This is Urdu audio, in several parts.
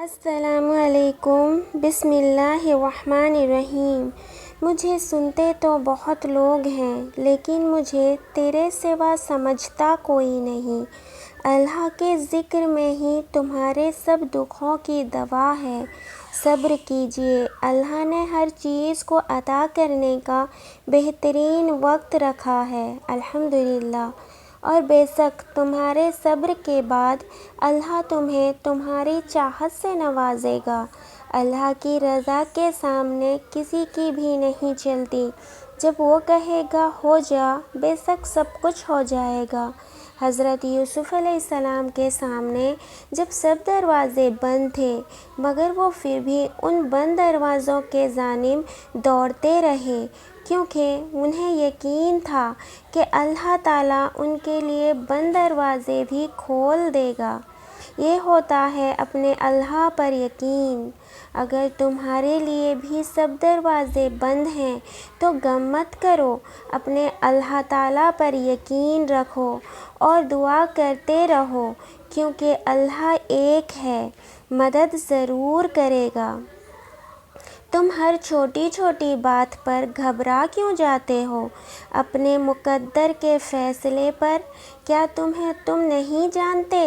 السلام علیکم۔ بسم اللہ الرحمن الرحیم۔ مجھے سنتے تو بہت لوگ ہیں لیکن مجھے تیرے سوا سمجھتا کوئی نہیں۔ اللہ کے ذکر میں ہی تمہارے سب دکھوں کی دوا ہے۔ صبر کیجیے، اللہ نے ہر چیز کو عطا کرنے کا بہترین وقت رکھا ہے، الحمدللہ۔ اور بے شک تمہارے صبر کے بعد اللہ تمہیں تمہاری چاہت سے نوازے گا۔ اللہ کی رضا کے سامنے کسی کی بھی نہیں چلتی۔ جب وہ کہے گا ہو جا، بے شک سب کچھ ہو جائے گا۔ حضرت یوسف علیہ السلام کے سامنے جب سب دروازے بند تھے مگر وہ پھر بھی ان بند دروازوں کے جانب دوڑتے رہے، کیونکہ انہیں یقین تھا کہ اللہ تعالیٰ ان کے لیے بند دروازے بھی کھول دے گا۔ یہ ہوتا ہے اپنے اللہ پر یقین۔ اگر تمہارے لیے بھی سب دروازے بند ہیں تو غم مت کرو، اپنے اللہ تعالیٰ پر یقین رکھو اور دعا کرتے رہو، کیونکہ اللہ ایک ہے، مدد ضرور کرے گا۔ تم ہر چھوٹی چھوٹی بات پر گھبرا کیوں جاتے ہو اپنے مقدر کے فیصلے پر؟ کیا تم نہیں جانتے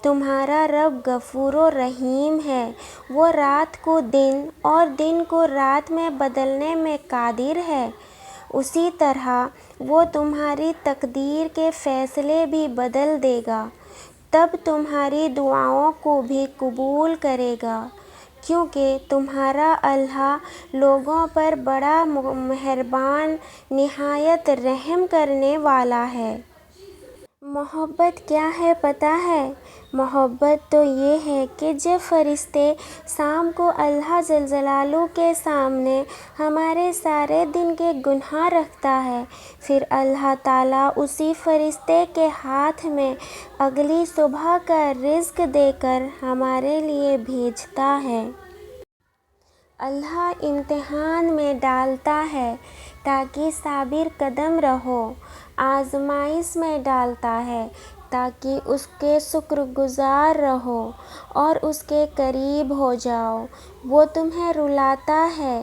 تمہارا رب غفور و رحیم ہے؟ وہ رات کو دن اور دن کو رات میں بدلنے میں قادر ہے۔ اسی طرح وہ تمہاری تقدیر کے فیصلے بھی بدل دے گا، تب تمہاری دعاؤں کو بھی قبول کرے گا، کیونکہ تمہارا اللہ لوگوں پر بڑا مہربان، نہایت رحم کرنے والا ہے۔ محبت کیا ہے پتہ ہے؟ محبت تو یہ ہے کہ جب فرشتے شام کو اللہ جل جلالہ کے سامنے ہمارے سارے دن کے گناہ رکھتا ہے، پھر اللہ تعالیٰ اسی فرشتے کے ہاتھ میں اگلی صبح کا رزق دے کر ہمارے لیے بھیجتا ہے۔ اللہ امتحان میں ڈالتا ہے تاکہ صابر قدم رہو، آزمائش میں ڈالتا ہے تاکہ اس کے شکر گزار رہو اور اس کے قریب ہو جاؤ۔ وہ تمہیں رلاتا ہے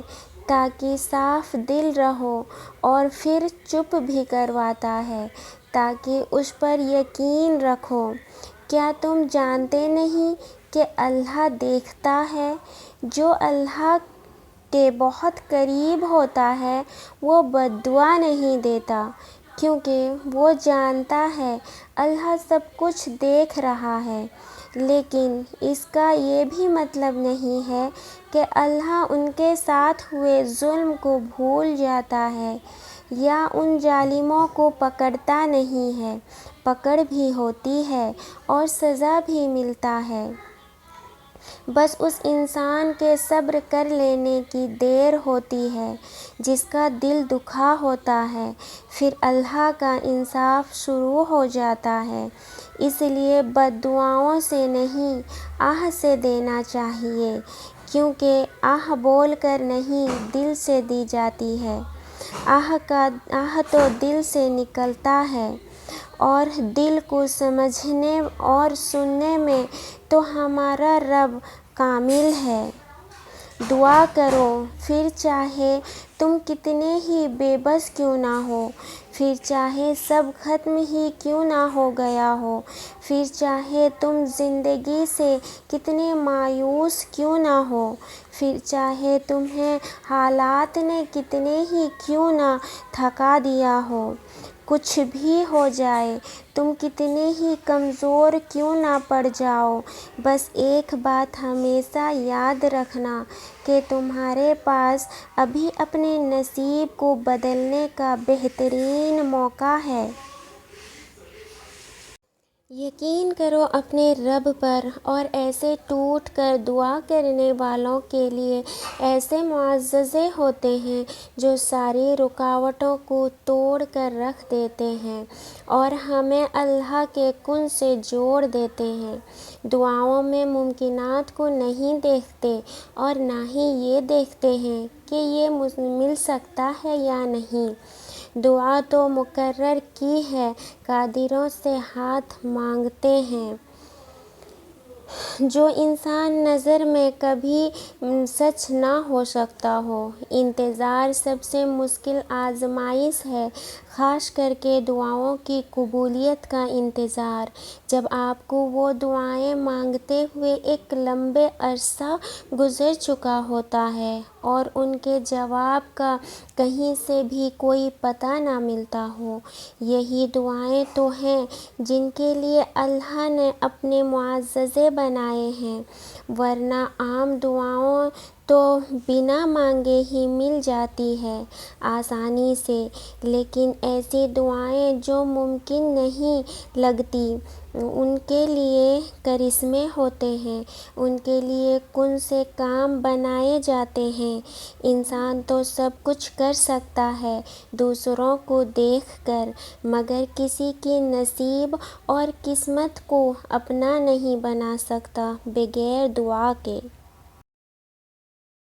تاکہ صاف دل رہو اور پھر چپ بھی کرواتا ہے تاکہ اس پر یقین رکھو۔ کیا تم جانتے نہیں کہ اللہ دیکھتا ہے؟ جو اللہ کے بہت قریب ہوتا ہے وہ بد دعا نہیں دیتا، کیونکہ وہ جانتا ہے اللہ سب کچھ دیکھ رہا ہے۔ لیکن اس کا یہ بھی مطلب نہیں ہے کہ اللہ ان کے ساتھ ہوئے ظلم کو بھول جاتا ہے یا ان ظالموں کو پکڑتا نہیں ہے۔ پکڑ بھی ہوتی ہے اور سزا بھی ملتا ہے، بس اس انسان کے صبر کر لینے کی دیر ہوتی ہے جس کا دل دکھا ہوتا ہے، پھر اللہ کا انصاف شروع ہو جاتا ہے۔ اس لیے بد دعاؤں سے نہیں، آہ سے دینا چاہیے، کیونکہ آہ بول کر نہیں دل سے دی جاتی ہے۔ آہ تو دل سے نکلتا ہے، اور دل کو سمجھنے اور سننے میں تو ہمارا رب کامل ہے۔ دعا کرو، پھر چاہے تم کتنے ہی بے بس کیوں نہ ہو، پھر چاہے سب ختم ہی کیوں نہ ہو گیا ہو، پھر چاہے تم زندگی سے کتنے مایوس کیوں نہ ہو، پھر چاہے تمہیں حالات نے کتنے ہی کیوں نہ تھکا دیا ہو، کچھ بھی ہو جائے، تم کتنے ہی کمزور کیوں نہ پڑ جاؤ، بس ایک بات ہمیشہ یاد رکھنا کہ تمہارے پاس ابھی اپنے نصیب کو بدلنے کا بہترین موقع ہے۔ یقین کرو اپنے رب پر، اور ایسے ٹوٹ کر دعا کرنے والوں کے لیے ایسے معجزے ہوتے ہیں جو ساری رکاوٹوں کو توڑ کر رکھ دیتے ہیں اور ہمیں اللہ کے کن سے جوڑ دیتے ہیں۔ دعاؤں میں ممکنات کو نہیں دیکھتے اور نہ ہی یہ دیکھتے ہیں کہ یہ مل سکتا ہے یا نہیں۔ دعا تو مقرر کی ہے، قادروں سے ہاتھ مانگتے ہیں۔ جو انسان نظر میں کبھی سچ نہ ہو سکتا ہو۔ انتظار سب سے مشکل آزمائش ہے، خاص کر کے دعاؤں کی قبولیت کا انتظار، جب آپ کو وہ دعائیں مانگتے ہوئے ایک لمبے عرصہ گزر چکا ہوتا ہے اور ان کے جواب کا کہیں سے بھی کوئی پتہ نہ ملتا ہو۔ یہی دعائیں تو ہیں جن کے لیے اللہ نے اپنے معجزے بنائے ہیں، ورنہ عام دعاؤں تو بنا مانگے ہی مل جاتی ہیں آسانی سے، لیکن ایسی دعائیں جو ممکن نہیں لگتی، ان کے لیے کرشمے ہوتے ہیں، ان کے لیے کن سے کام بنائے جاتے ہیں۔ انسان تو سب کچھ کر سکتا ہے دوسروں کو دیکھ کر، مگر کسی کی نصیب اور قسمت کو اپنا نہیں بنا سکتا بغیر دعا کے۔